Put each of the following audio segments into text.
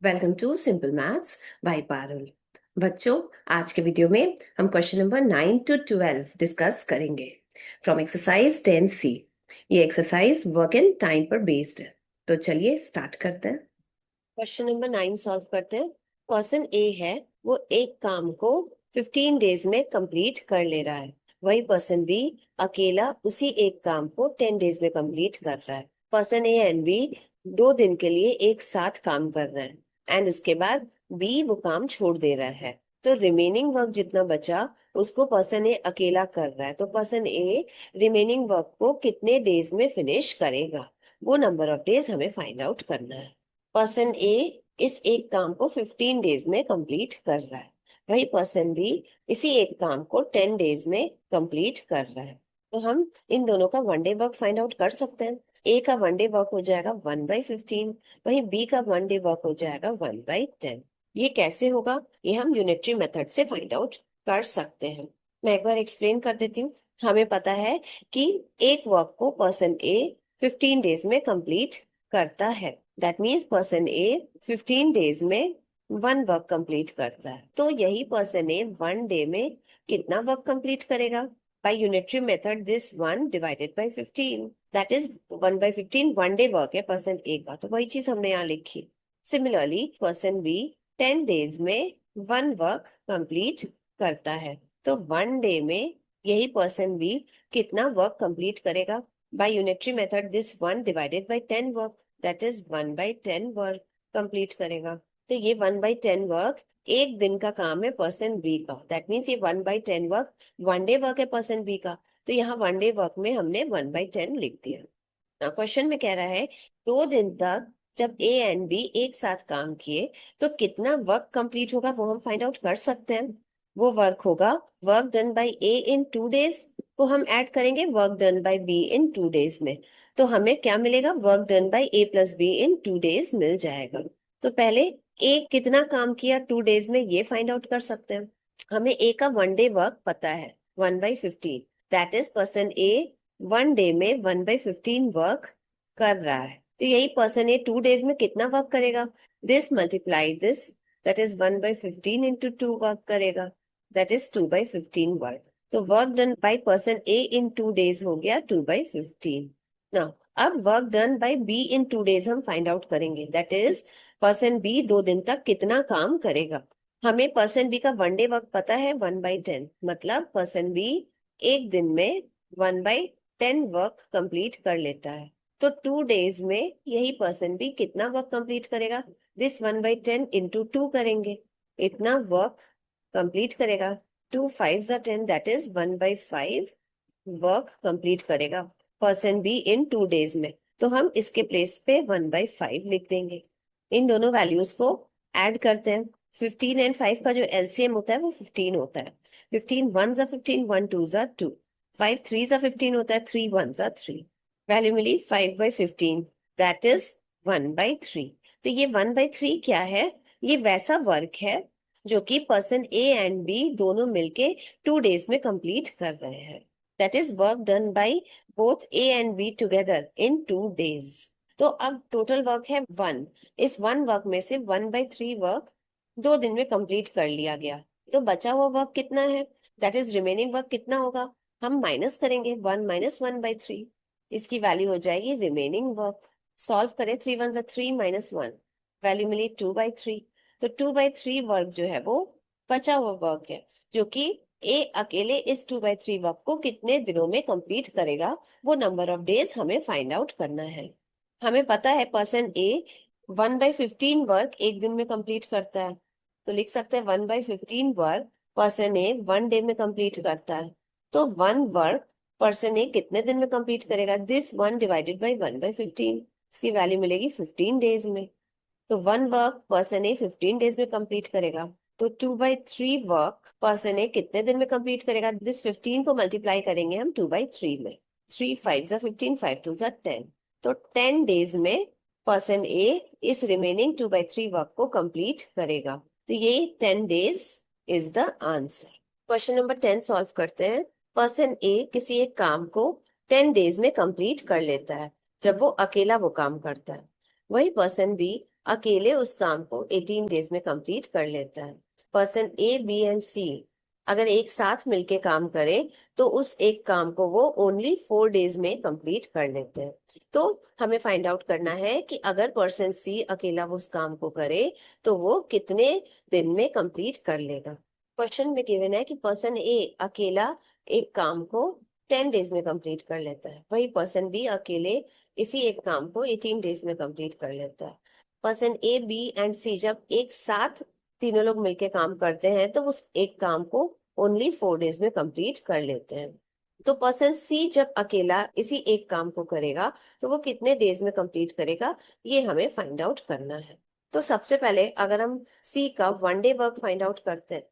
Welcome to simple maths by Parul. बच्चों, आज के वीडियो में हम क्वेश्चन नंबर 9 to 12 डिस्कस करेंगे फ्रॉम एक्सरसाइज 10C। ये एक्सरसाइज वर्क एंड टाइम पर बेस्ड है, तो चलिए स्टार्ट करते हैं। क्वेश्चन नंबर 9 सॉल्व करते हैं। पर्सन ए है, वो एक काम को 15 डेज में कंप्लीट कर ले रहा है। वही पर्सन बी अकेला उसी एक काम को 10 डेज में कंप्लीट कर रहा है। पर्सन ए एंड बी 2 दिन के लिए एक साथ काम कर रहे हैं एंड उसके बाद बी वो काम छोड़ दे रहा है। तो रिमेनिंग वर्क जितना बचा उसको पर्सन ए अकेला कर रहा है। तो पर्सन ए रिमेनिंग वर्क को कितने डेज में फिनिश करेगा, वो नंबर ऑफ डेज हमें फाइंड आउट करना है। पर्सन ए इस एक काम को 15 डेज में कंप्लीट कर रहा है। वही पर्सन बी इसी एक काम को 10 डेज में कंप्लीट कर रहा है। तो हम इन दोनों का one day work find out कर सकते हैं। ए का वन डे वर्क हो जाएगा 1/15, वही बी का वन डे वर्क हो जाएगा 1/10। ये कैसे होगा, ये हम यूनिटरी मेथड से फाइंड आउट कर सकते हैं। मैं एक बार एक्सप्लेन कर देती हूँ। हमें पता है कि एक वर्क को पर्सन ए 15 डेज में कंप्लीट करता है। That means person A 15 days में वन वर्क कंप्लीट करता है। तो यही पर्सन ए वन डे में कितना वर्क कंप्लीट करेगा? by unitary method this 1 divided by 15, that is 1/15 one day work है पर्सन ए का, तो वही चीज हमने यहाँ लिखी। सिमिलरली पर्सन बी 10 डेज में वन वर्क कंप्लीट करता है। तो वन डे में यही पर्सन बी कितना वर्क कंप्लीट करेगा? by unitary method this 1 divided by 10 work, that is 1/10 work complete करेगा। तो ये 1/10 वर्क एक दिन का काम है पर्सन बी का। दैट मीन्स ये 1/10 वर्क वन डे वर्क है पर्सन बी का। तो यहाँ वन डे वर्क में हमने 1/10 लिख दिया। ना क्वेश्चन में कह रहा है 2 दिन तक जब ए एंड बी एक साथ काम किए तो कितना वर्क कंप्लीट होगा, वो हम फाइंड आउट कर सकते हैं। वो वर्क होगा work done by A in 2 days को हम ऐड करेंगे work done by B in 2 days में। तो हमें क्या मिलेगा? Work done by A plus B in 2 days मिल जाएगा। तो पहले ए कितना काम किया 2 डेज में, ये फाइंड आउट कर सकते हैं। हमें ए का वन डे वर्क पता है 1/15, that is person A one day में 1/15 वर्क कर रहा है। तो यही पर्सन ए 2 डेज में कितना वर्क करेगा? This multiply this, that is 1/15 into 2 work करेगा, दैट इज 2/15 वर्क। तो work done by person A in 2 days हो गया 2/15। नाउ अब work done by B in 2 days हम फाइंड आउट करेंगे। दैट इज पर्सन बी 2 दिन तक कितना काम करेगा। हमें पर्सन बी का वन डे वर्क पता है 1/10, मतलब पर्सन बी एक दिन में 1/10 वर्क कंप्लीट कर लेता है। तो 2 डेज में यही पर्सन बी कितना वर्क कंप्लीट करेगा? दिस 1/10 इंटू 2 करेंगे, इतना वर्क कंप्लीट करेगा। 2 5 10, दैट इज 1/5 वर्क कंप्लीट करेगा पर्सन बी इन 2 डेज में। तो हम इसके प्लेस पे 1/5 लिख देंगे। इन दोनों वैल्यूज को ऐड करते हैं। 15 एंड 5 का जो एलसीएम होता है वो 15 होता है। 15 1 15, 1 2 2, 5 3 15 होता है, 3 1 3। वैल्यू मिली 5/15, दैट इज 1/3। तो ये 1/3 क्या है? ये वैसा वर्क है जो कि पर्सन ए एंड बी दोनों मिलके 2 डेज में कंप्लीट कर रहे हैं। That is work done by both A and be together in 2 days. तो अब टोटल वर्क है 1। इस 1 वर्क में से 1/3 वर्क 2 दिन में कंप्लीट कर लिया गया। तो बचा हुआ वर्क कितना है? दैट इज रिमेनिंग वर्क कितना होगा? हम माइनस करेंगे 1 - 1/3, इसकी वैल्यू हो जाएगी रिमेनिंग वर्क। सॉल्व करें, 3 1 3 -1, वैल्यू मिली 2/3। तो 2/3 वर्क जो है वो बचा हुआ वर्क है, जो कि ए अकेले इस 2/3 वर्क को कितने दिनों में कंप्लीट करेगा, वो नंबर ऑफ डेज हमें फाइंड आउट करना है। हमें पता है पर्सन ए 1/15 वर्क एक दिन में कंप्लीट करता है। तो लिख सकते हैं 1/15 वर्क पर्सन ए वन डे में कंप्लीट करता है। तो वन वर्क पर्सन ए कितने दिन में कंप्लीट करेगा? दिस 1 डिवाइडेड बाय 1/15, इसकी वैल्यू मिलेगी 15 डेज में। तो वन वर्क पर्सन ए 15 डेज में कंप्लीट करेगा। तो 2/3 वर्क पर्सन ए कितने दिन में कंप्लीट करेगा? दिस 15 को मल्टीप्लाई करेंगे हम 2/3 में। 3 5 15, 5 2 10। तो 10 डेज में पर्सन ए इस रिमेनिंग 2/3 वर्क को कंप्लीट करेगा। तो ये 10 days is the answer. Question number 10 solve करते हैं। पर्सन ए किसी एक काम को 10 डेज में कंप्लीट कर लेता है जब वो अकेला वो काम करता है। वही पर्सन बी अकेले उस काम को 18 डेज में कंप्लीट कर लेता है। पर्सन ए, बी एंड सी अगर एक साथ मिलके काम करें तो उस एक काम को वो ओनली 4 डेज में कंप्लीट कर लेते हैं। तो हमें फाइंड आउट करना है कि अगर पर्सन सी अकेला वो उस काम को करे तो वो कितने दिन में कंप्लीट कर लेगा। क्वेश्चन में गिवन है कि पर्सन ए अकेला एक काम को 10 डेज में कंप्लीट कर लेता है, वही पर्सन बी अकेले इसी एक काम को 18 डेज में कंप्लीट कर लेता है। पर्सन ए, बी एंड सी जब एक साथ तीनों लोग मिलके काम करते हैं तो उस एक काम को ओनली 4 डेज में कंप्लीट कर लेते हैं। तो पर्सन सी जब अकेला इसी एक काम को करेगा तो वो कितने डेज में कंप्लीट करेगा, ये हमें फाइंड आउट करना है। तो सबसे पहले अगर हम सी का 1 डे वर्क फाइंड आउट करते हैं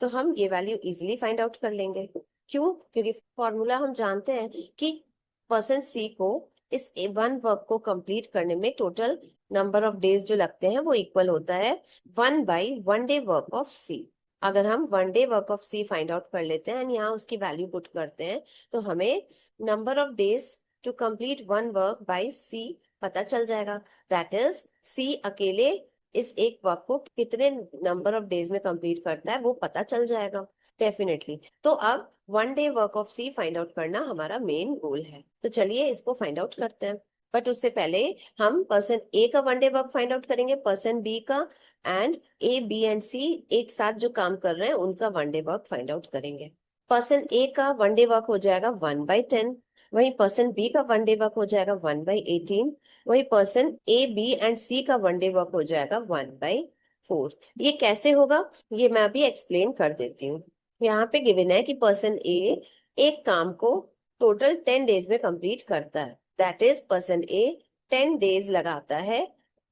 तो हम ये वैल्यू इजिली फाइंड आउट कर लेंगे। क्यों? क्योंकि फॉर्मूला हम जानते हैं कि पर्सन सी को इस वन वर्क को कंप्लीट करने में टोटल नंबर ऑफ डेज जो लगते हैं वो इक्वल होता है 1/1 डे वर्क ऑफ सी। अगर हम 1 day work of C find out कर लेते हैं यहाँ उसकी वैल्यू पुट करते हैं तो हमें number of days to complete one work by C पता चल जाएगा। दैट इज सी अकेले इस एक वर्क को कितने नंबर ऑफ डेज में कंप्लीट करता है वो पता चल जाएगा डेफिनेटली। तो अब 1 day work of C find out करना हमारा मेन गोल है। तो चलिए इसको फाइंड आउट करते हैं। बट उससे पहले हम पर्सन ए का 1 डे वर्क फाइंड आउट करेंगे, पर्सन बी का, एंड ए, बी एंड सी एक साथ जो काम कर रहे हैं उनका 1 डे वर्क फाइंड आउट करेंगे। पर्सन ए का 1 डे वर्क हो जाएगा 1/10, वहीं पर्सन बी का 1 डे वर्क हो जाएगा 1/18, वही person A, B and C का 1 डे वर्क हो जाएगा 1/4। ये कैसे होगा ये मैं अभी एक्सप्लेन कर देती हूँ। यहाँ पे गिवन है कि पर्सन ए एक काम को टोटल 10 डेज में कंप्लीट करता है। That is person A 10 days लगाता है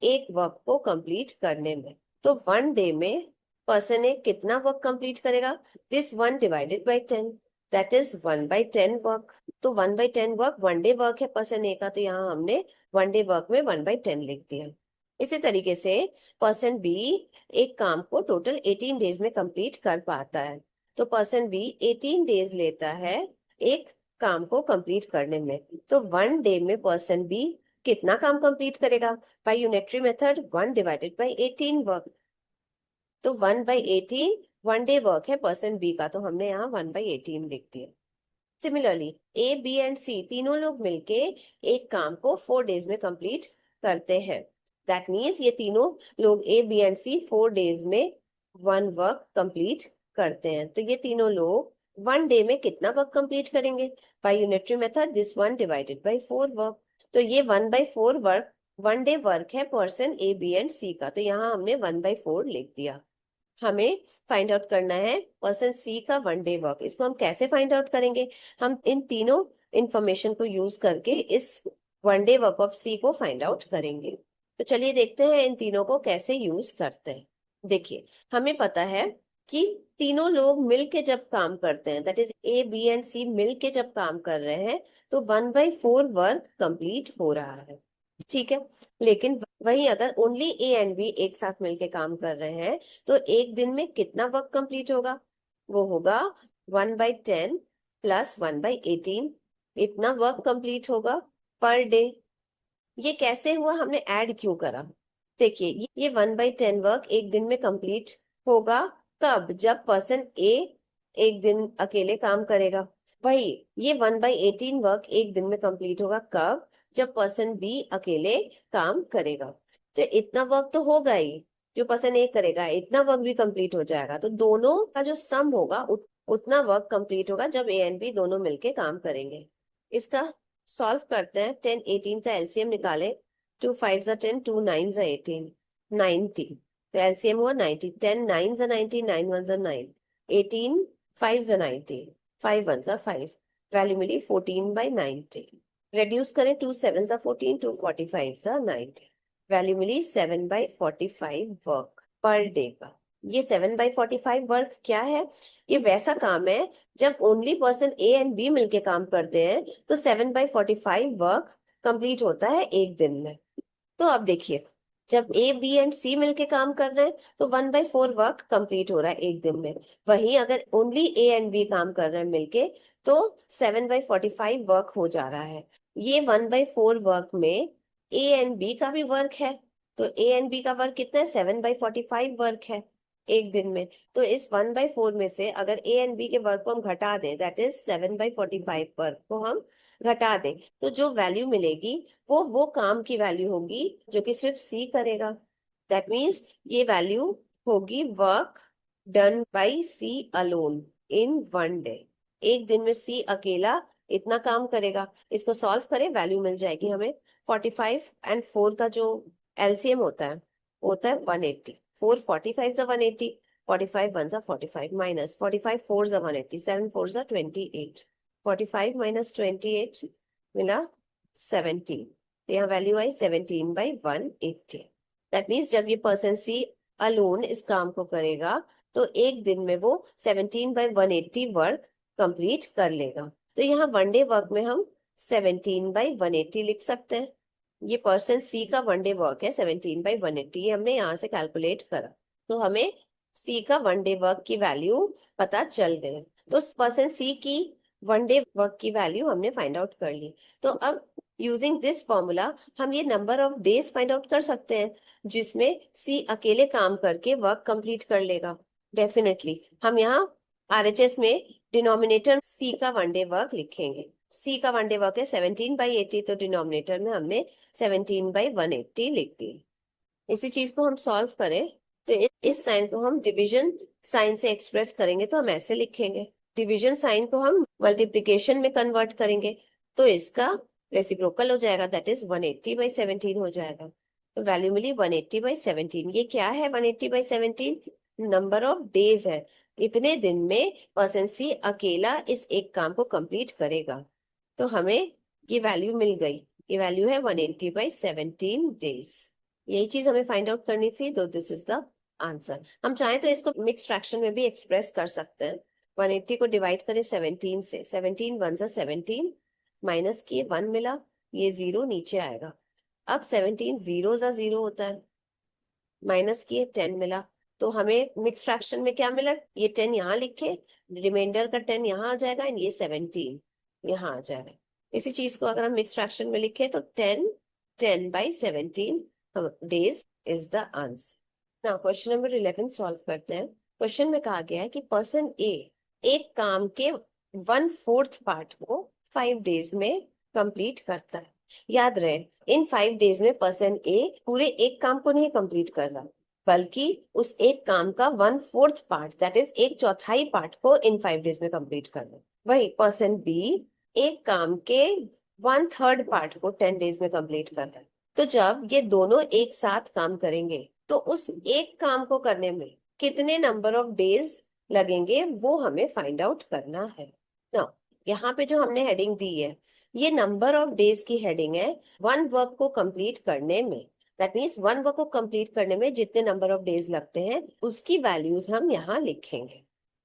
एक वर्क को कंप्लीट करने में। तो 1 डे में पर्सन ए कितना वर्क कंप्लीट करेगा? This 1 divided bye 10, that is 1/10 work. तो 1/10 वर्क 1 डे वर्क है पर्सन ए का, तो यहाँ हमने 1 डे वर्क में 1/10 लिख दिया। इसी तरीके से पर्सन बी एक काम को टोटल 18 डेज में कंप्लीट कर पाता है। तो पर्सन बी 18 डेज लेता है एक काम को कंप्लीट करने में। तो 1 डे में पर्सन बी कितना काम कंप्लीट करेगा? By unitary method 1 divided by 18 work. तो 1/18 1 डे वर्क है पर्सन बी का, तो हमने यहाँ 1/18 लिख दिया। Similarly A, B and C तीनों लोग मिलके एक काम को 4 डेज में कंप्लीट करते हैं। दैट मीन्स ये तीनों लोग ए, बी एंड सी 4 डेज में 1 वर्क कंप्लीट करते हैं। तो ये तीनों लोग 1 डे में कितना वर्क कंप्लीट करेंगे? By unitary method this 1 divided by 4 work. तो ये 1/4 वर्क 1 डे वर्क है person A, B and C का, तो यहाँ हमने 1/4 लिख दिया। हमें फाइंड आउट करना है पर्सन सी का 1 डे वर्क। इसको हम कैसे फाइंड आउट करेंगे? हम इन तीनों इंफॉर्मेशन को यूज करके इस 1 डे वर्क ऑफ सी को फाइंड आउट करेंगे। तो चलिए देखते हैं इन तीनों को कैसे यूज करते हैं। देखिए हमें पता है कि तीनों लोग मिलके जब काम करते हैं, that is A, B and C मिलके जब काम कर रहे हैं तो 1/4 वर्क कंप्लीट हो रहा है। ठीक है, लेकिन वहीं अगर ओनली ए एंड बी एक साथ मिलके काम कर रहे हैं तो एक दिन में कितना वर्क कंप्लीट होगा? वो होगा 1/10 प्लस 1/18, इतना वर्क कंप्लीट होगा पर डे। ये कैसे हुआ? हमने ऐड क्यों करा? देखिए ये 1/10 वर्क एक दिन में कंप्लीट होगा कब? जब पर्सन ए एक दिन अकेले काम करेगा। वही ये 1/18 वर्क एक दिन में कंप्लीट होगा कब? जब पर्सन बी अकेले काम करेगा। तो इतना वर्क तो होगा ही, जो पर्सन ए करेगा इतना वर्क भी कंप्लीट हो जाएगा। तो दोनों का जो सम होगा उतना वर्क कंप्लीट होगा जब ए एंड बी दोनों मिलके काम करेंगे। इसका सॉल्व करते हैं। 10 18 का एलसीएम निकाले। 2 5 10, 2 9 18, 90। तो एलसीएम हुआ 90। 10 9 90, 9 1 9, 18 5 90, 5 1 5। वैल्यू मिली 14/90। रेड्यूस करें 2 7 14, 2 45 90। वैल्यू मिली 7/45 वर्क पर डे का। ये 7/45 वर्क क्या है? ये वैसा काम है जब only person A and B मिलके काम करते हैं तो 7/45 वर्क कंप्लीट होता है एक दिन में। तो अब देखिए जब ए, बी एंड सी मिलके काम कर रहे हैं तो 1/4 वर्क कंप्लीट हो रहा है एक दिन में। वहीं अगर ओनली ए एंड बी काम कर रहे हैं मिलके तो 7/45 वर्क हो जा रहा है। ये 1/4 वर्क में ए एंड बी का भी वर्क है, तो ए एंड बी का वर्क कितना है, 7/45 वर्क है एक दिन में। तो इस 1/4 में से अगर ए एंड बी के वर्क को हम घटा दें, दैट इज 7/45 वर्क को हम घटा दें, तो जो वैल्यू मिलेगी वो काम की वैल्यू होगी जो कि सिर्फ सी करेगा। दैट मीन्स ये वैल्यू होगी work done by C alone in one day. एक दिन में सी अकेला इतना काम करेगा। इसको सॉल्व करें, वैल्यू मिल जाएगी हमें 45 एंड 4 का जो एलसीएम होता है 180। 4 45 जा 180, 45 1 जा 45 माइनस 45 4 जा 180, 7 4 जा 28, 45 माइनस 28 मिला 17। तो यहाँ वैल्यू आई 17/180। दैट मीन्स जब ये पर्सन सी अलोन इस काम को करेगा तो एक दिन में वो 17/180 वर्क कंप्लीट कर लेगा। तो यहाँ वन डे वर्क में हम 17/180 लिख सकते हैं। ये पर्सन सी का वन डे वर्क है 17/180, ये हमने यहाँ से कैलकुलेट करा। तो हमें सी का वन डे वर्क की वैल्यू पता चल गई। तो पर्सन सी की वन डे वर्क की वैल्यू हमने फाइंड आउट कर ली। तो अब यूजिंग दिस फॉर्मूला हम ये number of days find out कर सकते हैं जिसमें सी अकेले काम करके वर्क कंप्लीट कर लेगा। डेफिनेटली हम यहाँ आरएचएस में डिनोमिनेटर सी का वन डे वर्क लिखेंगे। सी का वन डे वर्क है 17/80, तो डिनोमिनेटर में हमने 17/180 लिख दी। इसी चीज को हम सॉल्व करें तो इस साइन को हम डिवीजन साइन से एक्सप्रेस करेंगे, तो हम ऐसे लिखेंगे। डिवीजन साइन को हम मल्टीप्लिकेशन में कन्वर्ट करेंगे तो इसका रेसिप्रोकल हो जाएगा, दैट इज 180/17 हो जाएगा। तो वैल्यू मिली 180/17। ये क्या है 180/17? नंबर ऑफ डेज है। इतने दिन में पर्सन सी अकेला इस एक काम को कंप्लीट करेगा। तो हमें ये वैल्यू मिल गई। ये वैल्यू है 180/17 डेज। यही चीज हमें फाइंड आउट करनी थी, तो दिस इज द आंसर। हम चाहें तो इसको मिक्स फ्रैक्शन में भी एक्सप्रेस कर सकते हैं। 180 को डिवाइड करें 17 से, 17 1 जा 17, माइनस किए 1 मिला, ये 0 नीचे आएगा। अब 17 0 जा 0 होता है, माइनस किए 10 मिला। तो हमें मिक्स फ्रैक्शन में क्या मिला, ये 10 यहाँ लिखे, रिमाइंडर का 10 यहाँ आ जाएगा एंड ये 17 यहाँ आ जाएगा। इसी चीज को अगर हम मिक्स फ्रैक्शन में लिखे तो 10/17 days is the answer. Now question number 11 solve करते हैं। क्वेश्चन में कहा गया है कि पर्सन ए एक काम के 1/4 पार्ट को 5 डेज में कंप्लीट करता है। याद रहे, इन 5 डेज में पर्सन ए पूरे एक काम को नहीं कंप्लीट कर रहा, बल्कि उस एक काम का 1/4 पार्ट, दैट इज एक चौथाई पार्ट को इन 5 डेज में कंप्लीट कर रहा है। वही पर्सन बी एक काम के 1/3 पार्ट को 10 डेज में कंप्लीट कर रहा है। तो जब ये दोनों एक साथ काम करेंगे तो उस एक काम को करने में कितने नंबर ऑफ डेज लगेंगे वो हमें फाइंड आउट करना है ना। यहाँ पे जो हमने हेडिंग दी है ये नंबर ऑफ डेज की हेडिंग है। वन वर्क को कंप्लीट करने में, दैट मीन्स वन वर्क को कंप्लीट करने में जितने नंबर ऑफ डेज लगते हैं उसकी वैल्यूज हम यहाँ लिखेंगे।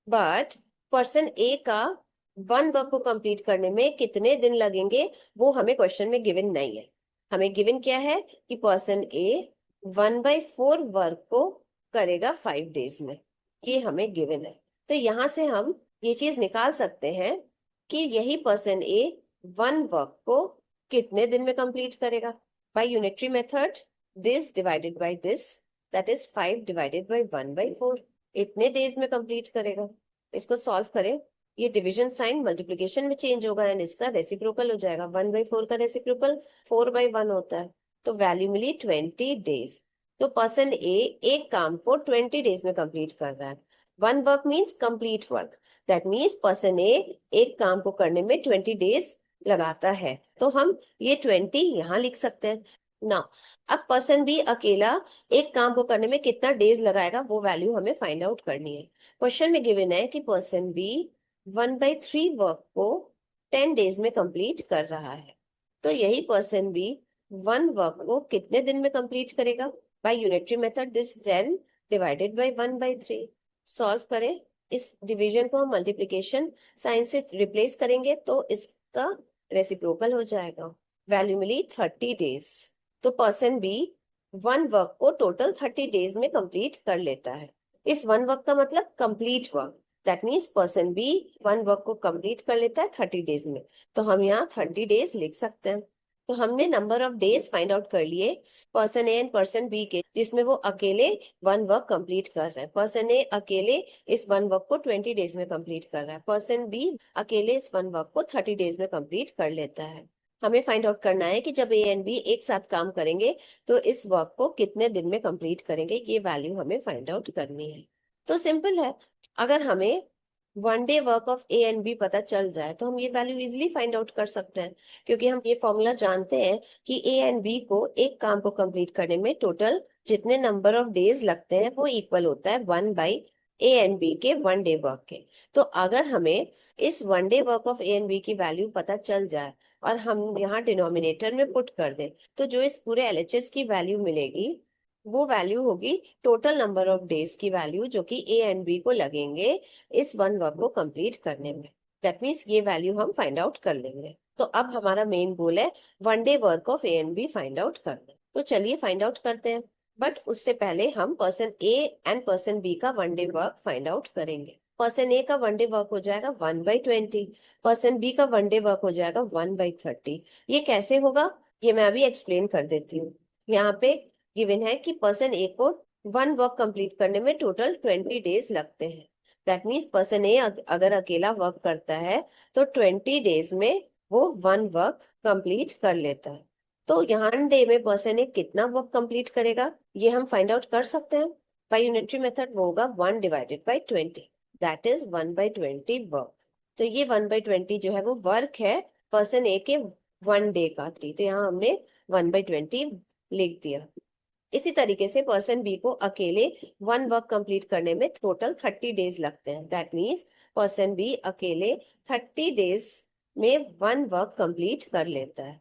बट पर्सन ए का वन वर्क को कंप्लीट करने में कितने दिन लगेंगे वो हमें क्वेश्चन में गिवन नहीं है। हमें गिवन क्या है कि पर्सन ए 1/4 वर्क को करेगा 5 डेज में, ये हमें गिवन है। तो यहाँ से हम ये चीज निकाल सकते हैं कि यही पर्सन ए वन वर्क को कितने दिन में कंप्लीट करेगा। By unitary method, this divided by this, that is 5 divided by 1/4, इतने डेज में कंप्लीट करेगा। इसको सॉल्व करें, ये डिवीजन साइन मल्टीप्लिकेशन में चेंज होगा एंड इसका रेसिप्रोकल हो जाएगा। 1/4 का रेसिप्रोकल 4/1 होता है। तो वैल्यू मिली 20 डेज। तो पर्सन ए एक काम को 20 डेज में कंप्लीट कर रहा है। One work means complete work, that means person A एक काम को करने में 20 डेज लगाता है। तो हम ये 20 यहाँ लिख सकते हैं ना। अब पर्सन बी अकेला एक काम को करने में कितना डेज लगाएगा वो वैल्यू हमें फाइंड आउट करनी है। क्वेश्चन में गिवन है कि पर्सन बी 1/3 वर्क को 10 डेज में कंप्लीट कर रहा है। तो यही पर्सन बी वन वर्क को कितने दिन में कंप्लीट करेगा। By unitary method, this 10 divided by 1/3। Solve करें, इस डिवीजन को हम मल्टीप्लिकेशन साइन से रिप्लेस करेंगे तो इसका रेसिप्रोकल हो जाएगा। वैल्यू मिली 30 डेज। तो पर्सन बी वन वर्क को टोटल 30 डेज में कंप्लीट कर लेता है। इस वन वर्क का मतलब complete work, that means person B one work को कंप्लीट कर लेता है 30 डेज में। तो हम यहाँ 30 डेज लिख सकते हैं। तो हमने number of days find out कर लिए person A and person B के, जिसमें वो अकेले वन वर्क कंप्लीट कर रहा है। पर्सन ए अकेले इस वन वर्क को 20 डेज में कंप्लीट कर रहा है, पर्सन बी अकेले इस वन वर्क को 30 डेज में कंप्लीट कर लेता है। हमें फाइंड आउट करना है कि जब ए एंड बी एक साथ काम करेंगे तो इस वर्क को कितने दिन में कंप्लीट करेंगे, ये वैल्यू हमें फाइंड आउट करनी है। तो सिंपल है, अगर हमें one day work of A and B पता चल जाए तो हम ये वैल्यू इजिली फाइंड आउट कर सकते हैं, क्योंकि हम ये फॉर्मूला जानते हैं कि ए एंड बी को एक काम को कंप्लीट करने में टोटल जितने नंबर ऑफ डेज लगते हैं वो इक्वल होता है 1 बाई ए एंड बी के वन डे वर्क के। तो अगर हमें इस one day work of A and B की वैल्यू पता चल जाए और हम यहाँ डिनोमिनेटर में पुट कर दें, तो जो इस पूरे एलएचएस की वैल्यू मिलेगी वो वैल्यू होगी टोटल नंबर ऑफ डेज की वैल्यू, जो कि ए एंड बी को लगेंगे इस वन वर्क को कंप्लीट करने में। दैट मीन्स ये वैल्यू हम फाइंड आउट कर लेंगे। तो अब हमारा मेन गोल है one day work of A and B find out करना। तो चलिए फाइंड आउट करते हैं, बट उससे पहले हम person A and person B का one day work find out करेंगे। पर्सन ए का वन डे वर्क हो जाएगा 1/20, पर्सन बी का वन डे वर्क हो जाएगा 1/30। ये कैसे होगा ये मैं अभी एक्सप्लेन कर देती हूँ। यहाँ पे गिवन है कि पर्सन ए को वन वर्क कंप्लीट करने में टोटल 20 डेज लगते हैं। दैट मीन्स पर्सन ए अगर अकेला वर्क करता है तो 20 डेज में वो वन वर्क कंप्लीट कर लेता है। तो यहाँ डे में पर्सन ए कितना वर्क कंप्लीट करेगा ये हम फाइंड आउट कर सकते हैं बाय यूनिटरी मेथड। वो होगा 1/20, दैट इज 1/20 वर्क। तो ये 1/20 जो है वो वर्क है पर्सन ए के वन डे का। तो यहाँ हमने 1/20 लिख दिया। इसी तरीके से पर्सन बी को अकेले वन वर्क कंप्लीट करने में टोटल 30 डेज लगते हैं। दैट मीन्स पर्सन बी अकेले 30 डेज में वन वर्क कंप्लीट कर लेता है।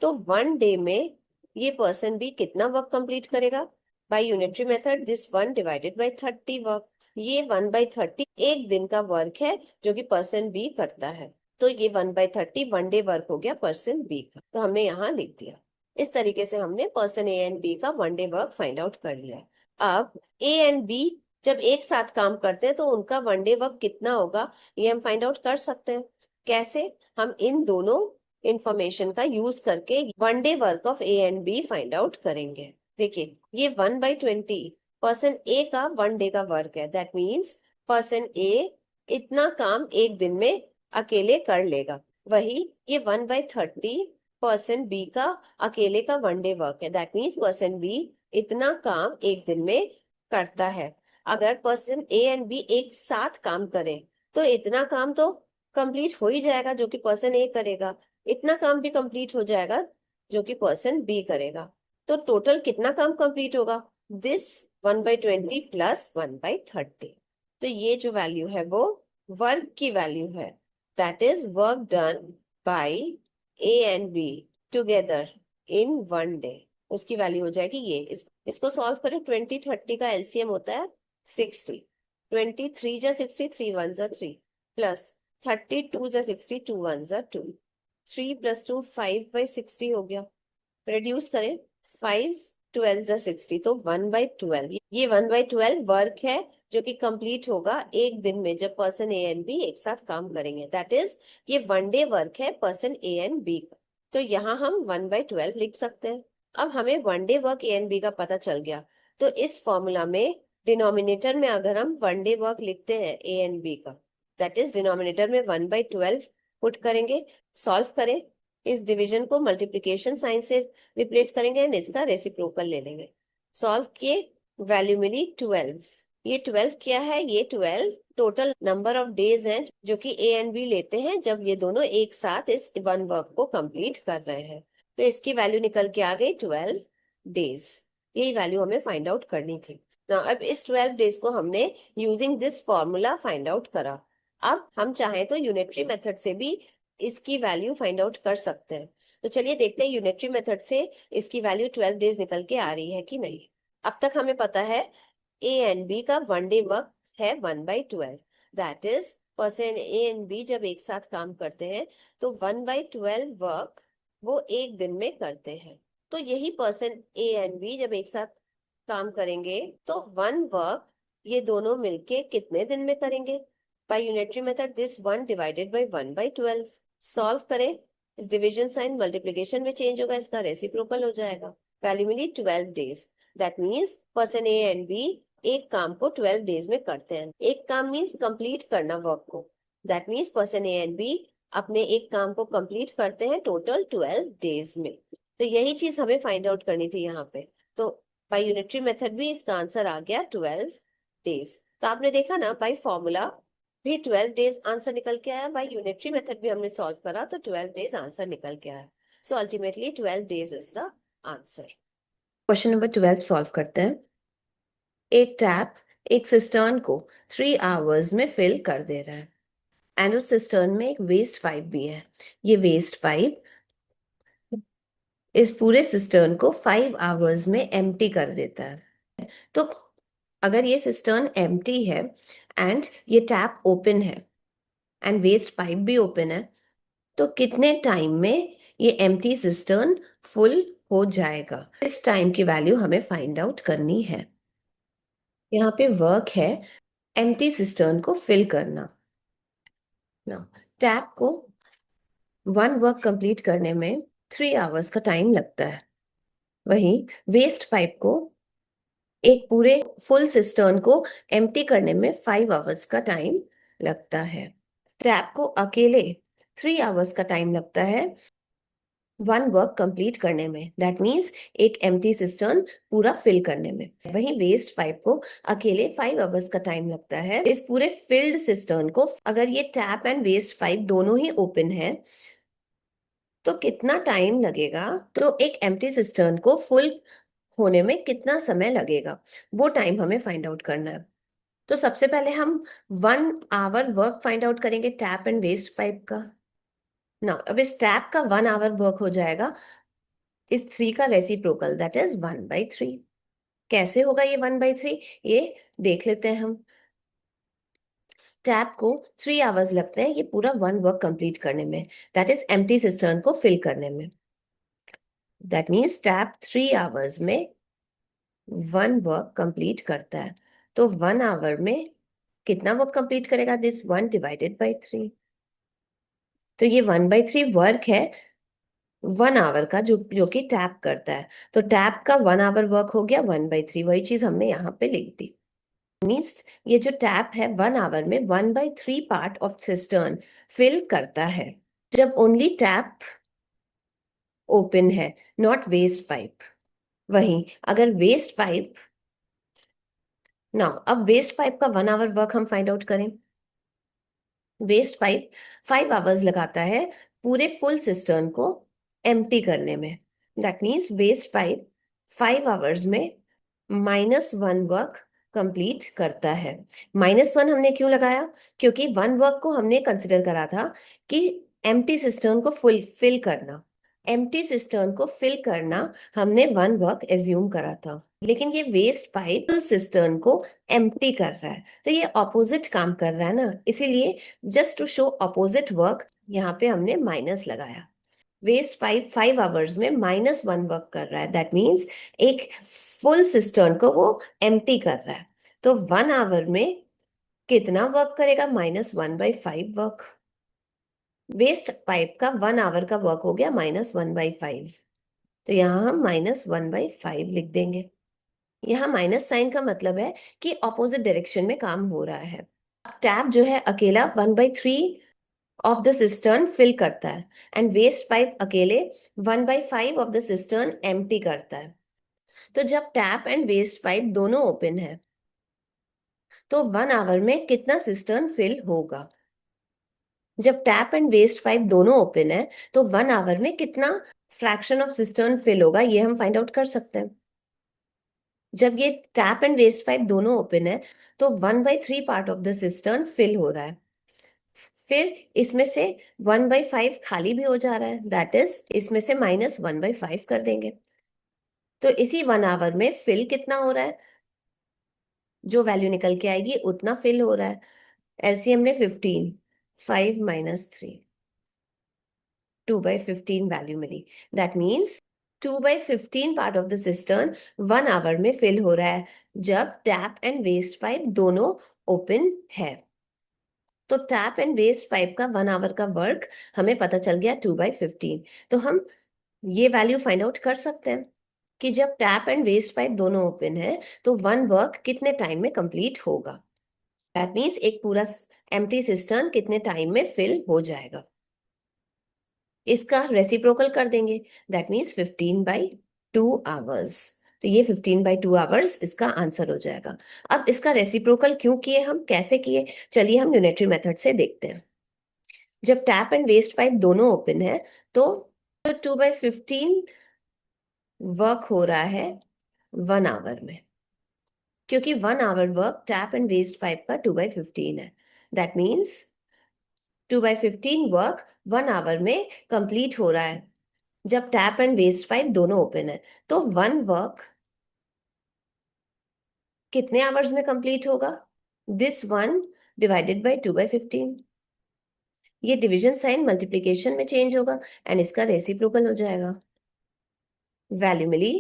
तो वन डे में ये पर्सन बी कितना वर्क कंप्लीट करेगा by unitary method, this 1/30 work. ये 1/30 एक दिन का वर्क है जो कि पर्सन बी करता है। तो ये 1/30 वन डे वर्क हो गया पर्सन बी का, तो हमने यहाँ लिख दिया। इस तरीके से हमने पर्सन ए एंड बी का one day work find out कर लिया। अब ए एंड बी जब एक साथ काम करते हैं तो उनका वन डे वर्क कितना होगा ये हम फाइंड आउट कर सकते हैं। कैसे? हम इन दोनों इंफॉर्मेशन का यूज करके one day work of A and B find out करेंगे। देखिए ये 1/20 पर्सन ए का वन डे का वर्क है। दैट मीन्स पर्सन ए इतना काम एक दिन में अकेले कर लेगा। वही ये 1/30 पर्सन बी का अकेले का वन डे वर्क है। दैट मीन्स पर्सन बी इतना काम एक दिन में करता है। अगर पर्सन ए एंड बी एक साथ काम करें तो इतना काम तो कंप्लीट हो ही जाएगा जो कि पर्सन ए करेगा, इतना काम भी कंप्लीट हो जाएगा जो कि पर्सन बी करेगा। तो टोटल कितना काम कंप्लीट होगा? This 1/20 plus 1/30। तो ये जो वैल्यू है वो वर्क की वैल्यू है। That is work done by A and be together in one day. उसकी वैल्यू हो जाएगी ये। इसको सॉल्व करें, 20/30 का एलसीएम होता है 60। 23 जा 60, 3 1 जा 3, प्लस 32 जा 60, 2 1 जा 2, 3 + 2 5/60 हो गया। रिड्यूस करें, 5 12 जा 60, तो 1/12। ये 1/12 वर्क है जो कि कंप्लीट होगा एक दिन में जब पर्सन ए एंड बी एक साथ काम करेंगे। दैट इज ये वन डे वर्क है पर्सन ए एंड बी का। तो यहाँ हम 1/12 लिख सकते हैं। अब हमें one day work A and B का पता चल गया, तो इस फॉर्मूला में डिनोमिनेटर में अगर हम वन डे वर्क लिखते हैं ए एंड बी का, दैट इज डिनोमिनेटर में 1/12 पुट करेंगे। सॉल्व करें, इस डिवीजन को मल्टीप्लीकेशन साइन से रिप्लेस करेंगे एंड इसका रेसिप्रोकल ले लेंगे। सॉल्व किए, वैल्यू मिली 12। ये 12 क्या है? ये 12 टोटल नंबर ऑफ डेज हैं जो कि ए एंड बी लेते हैं जब ये दोनों एक साथ इस वन वर्क को कंप्लीट कर रहे हैं। तो इसकी वैल्यू निकल के आ गई 12 डेज। यही वैल्यू हमें फाइंड आउट करनी थी। अब इस 12 डेज को हमने using this formula find out करा। अब हम चाहें तो यूनिटरी मेथड से भी इसकी वैल्यू फाइंड आउट कर सकते हैं। तो चलिए देखते हैं यूनिटरी मेथड से इसकी वैल्यू 12 डेज निकल के आ रही है कि नहीं। अब तक हमें पता है ए एंड बी का वन डे वर्क है 1/12। That is person A and B जब एक साथ काम करते हैं तो 1/12 वर्क वो एक दिन में करते हैं। तो यही पर्सन ए एंड बी जब एक साथ काम करेंगे तो वन वर्क ये दोनों मिलके कितने दिन में करेंगे? By unitary method, this 1 divided by 1/12। Solve करें, इस डिविजन साइन मल्टीप्लीकेशन में चेंज होगा, इसका रेसिप्रोकल हो जाएगा। वैल्यू मिली 12 days. That means person A and B एक काम को 12 डेज में करते हैं। एक काम मीन्स कंप्लीट करना वर्क को। That means person A and B अपने एक काम को कंप्लीट करते हैं टोटल 12 डेज में। तो यही चीज हमें फाइंड आउट करनी थी यहाँ पे। तो बाय यूनिटरी मेथड भी इसका आंसर आ गया 12 डेज। तो आपने देखा ना, बाय फॉर्मूला भी 12 डेज आंसर निकल के आया, बाय यूनिटरी मेथड भी हमने सॉल्व करा तो 12 डेज आंसर निकल के आया। So ultimately 12 days is the answer. Question number 12 solve करते हैं। एक टैप एक सिस्टर्न को 3 आवर्स में फिल कर दे रहा है एंड उस सिस्टर्न में एक वेस्ट पाइप भी है। ये वेस्ट पाइप इस पूरे सिस्टर्न को 5 आवर्स में एम्प्टी कर देता है। तो अगर ये सिस्टर्न एम्प्टी है एंड ये टैप ओपन है एंड वेस्ट पाइप भी ओपन है, तो कितने टाइम में ये एम्प्टी सिस्टर्न फुल हो जाएगा? इस टाइम की वैल्यू हमें फाइंड आउट करनी है। यहाँ पे वर्क है एम्प्टी सिस्टर्न को फिल करना। ना टैप को 1 वर्क कंप्लीट करने में 3 आवर्स का टाइम लगता है। वहीं वेस्ट पाइप को एक पूरे फुल सिस्टर्न को एम्प्टी करने में 5 आवर्स का टाइम लगता है। टैप को अकेले 3 आवर्स का टाइम लगता है 1 वर्क कंप्लीट करने में। दैट मीन्स एक एम्प्टी सिस्टर्न पूरा फिल करने में। वहीं वेस्ट पाइप को अकेले 5 आवर्स का टाइम लगता है इस पूरे फिल्ड सिस्टर्न को। अगर ये टैप एंड वेस्ट पाइप दोनों ही ओपन है तो कितना टाइम लगेगा? तो एक एम्प्टी सिस्टर्न को फुल होने में कितना समय लगेगा, वो टाइम हमें फाइंड आउट करना है। तो सबसे पहले हम 1 आवर वर्क फाइंड आउट करेंगे टैप एंड वेस्ट पाइप का ना। अब इस टैप का 1 आवर वर्क हो जाएगा इस 3 का रेसिप्रोकल, दैट इज 1/3। कैसे होगा ये 1/3? ये देख लेते हैं हम। टैप को 3 आवर्स लगते हैं ये पूरा 1 वर्क कंप्लीट करने में, दैट इज एम्प्टी सिस्टर्न को फिल करने में। दैट मीन्स टैप 3 आवर्स में 1 वर्क कंप्लीट करता है। तो 1 आवर में कितना वर्क कंप्लीट करेगा? This 1 divided by 3। तो ये 1/3 वर्क है 1 आवर का, जो कि टैप करता है। तो टैप का 1 आवर वर्क हो गया 1/3। वही चीज हमने यहाँ पे लिख दी। मीन्स ये जो टैप है 1 आवर में 1/3 पार्ट ऑफ सिस्टर्न फिल करता है जब ओनली टैप ओपन है, नॉट वेस्ट पाइप। वहीं अगर वेस्ट पाइप ना, अब वेस्ट पाइप का 1 आवर वर्क हम फाइंड आउट करें। वेस्ट पाइप 5 आवर्स लगाता है पूरे फुल सिस्टर्न को एम्प्टी करने में। That means waste pipe 5 hours में -1 वर्क कंप्लीट करता है। -1 हमने क्यों लगाया? क्योंकि 1 वर्क को हमने कंसिडर करा था कि एम्प्टी सिस्टर्न को फुल फिल करना। एम्प्टी सिस्टर्न को फिल करना हमने 1 वर्क एज्यूम करा था, लेकिन ये वेस्ट पाइप फुल सिस्टर्न को एम्प्टी कर रहा है, तो ये ऑपोजिट काम कर रहा है ना। इसीलिए just to show opposite work यहाँ पे हमने माइनस लगाया। वेस्ट पाइप 5 आवर्स में -1 वर्क कर रहा है, दैट मीन्स एक फुल सिस्टर्न को वो एम्प्टी कर रहा है। तो 1 आवर में कितना वर्क करेगा? -1/5 वर्क। वेस्ट पाइप का 1 आवर का वर्क हो गया -1/5। तो यहाँ हम -1/5 लिख देंगे। यहाँ माइनस साइन का मतलब है कि ऑपोजिट डायरेक्शन में काम हो रहा है। टैप जो है अकेला 1/3 ऑफ द सिस्टर्न फिल करता है एंड वेस्ट पाइप अकेले 1/5 ऑफ द सिस्टर्न एम्प्टी करता है। तो जब टैप एंड वेस्ट पाइप दोनों ओपन है तो 1 आवर में कितना सिस्टर्न फिल होगा? जब टैप एंड वेस्ट पाइप दोनों ओपन है तो 1 आवर में कितना फ्रैक्शन ऑफ सिस्टर्न फिल होगा, ये हम फाइंड आउट कर सकते हैं। जब ये टैप एंड वेस्ट पाइप दोनों ओपन है तो 1/3 part of the cistern fill हो रहा है। फिर इसमें से 1/5 खाली भी हो जा रहा है, दैट इज इसमें से -1/5 कर देंगे। तो इसी 1 आवर में फिल कितना हो रहा है? जो वैल्यू निकल के आएगी उतना फिल हो रहा है। एलसीएम में 15, 5 - 3, 2/15 वैल्यू मिली। That means 2/15 part of the cistern 1 hour में फिल हो रहा है जब टैप एंड वेस्ट पाइप दोनों ओपन है। तो टैप एंड वेस्ट पाइप का 1 आवर का वर्क हमें पता चल गया 2/15। तो हम ये वैल्यू फाइंड आउट कर सकते हैं कि जब टैप एंड वेस्ट पाइप दोनों ओपन है तो वन वर्क कितने टाइम में कंप्लीट होगा। दैट मीन्स एक पूरा एम्प्टी सिस्टर्न कितने टाइम में फिल हो जाएगा। इसका रेसिप्रोकल कर देंगे, दैट मीन्स 15/2 आवर्स। तो ये 15/2 आवर्स इसका आंसर हो जाएगा। अब इसका रेसिप्रोकल क्यों किए, हम कैसे किए, चलिए हम यूनिटरी मेथड से देखते हैं। जब टैप एंड वेस्ट पाइप दोनों ओपन है तो 2/15 वर्क हो रहा है 1 आवर में, क्योंकि 1 hour work tap and waste pipe का 2/15 है। दैट मीन्स 2/15 वर्क 1 आवर में कंप्लीट हो रहा है जब टैप एंड वेस्ट पाइप दोनों ओपन है। तो वन वर्क कितने आवर्स में कंप्लीट होगा, दिस वन डिवाइडेड बाय 2/15। ये डिवीजन साइन मल्टीप्लीकेशन में चेंज होगा एंड इसका रेसिप्रोकल हो जाएगा। वैल्यू मिली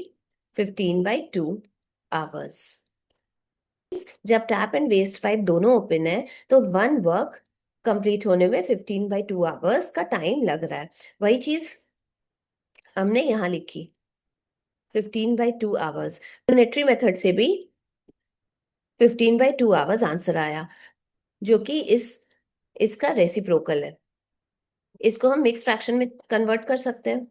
15/2 आवर्स। जब टैप एंड वेस्ट पाइप दोनों ओपन है तो वन वर्क कंप्लीट होने में 15/2 आवर्स का टाइम लग रहा है। वही चीज हमने यहां लिखी 15/2 आवर्स। यूनिटरी मेथड से भी 15/2 आवर्स आंसर आया, जो कि इसका रेसिप्रोकल है। इसको हम मिक्स फ्रैक्शन में कन्वर्ट कर सकते हैं।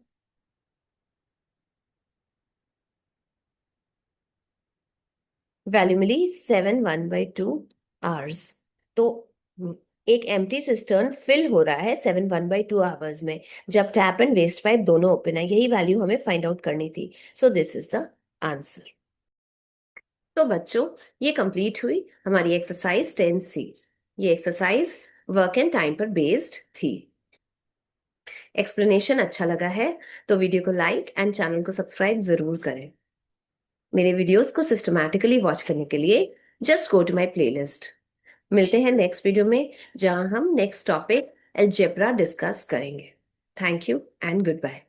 वैल्यू मिली 7 1/2 आवर्स। तो एक एम्प्टी सिस्टर्न फिल हो रहा है 7 1/2 आवर्स में जब टैप एंड वेस्ट पाइप दोनों ओपन है। यही वैल्यू हमें फाइंड आउट करनी थी। So this is the answer. तो बच्चों, ये कंप्लीट हुई हमारी एक्सरसाइज 10C। ये एक्सरसाइज वर्क एंड टाइम पर बेस्ड थी। एक्सप्लेनेशन अच्छा लगा है तो वीडियो को लाइक एंड चैनल को सब्सक्राइब जरूर करें। मेरे वीडियोस को सिस्टमैटिकली वॉच करने के लिए just go to my playlist. मिलते हैं नेक्स्ट वीडियो में, जहां हम नेक्स्ट टॉपिक अलजेब्रा डिस्कस करेंगे। Thank you and good bye.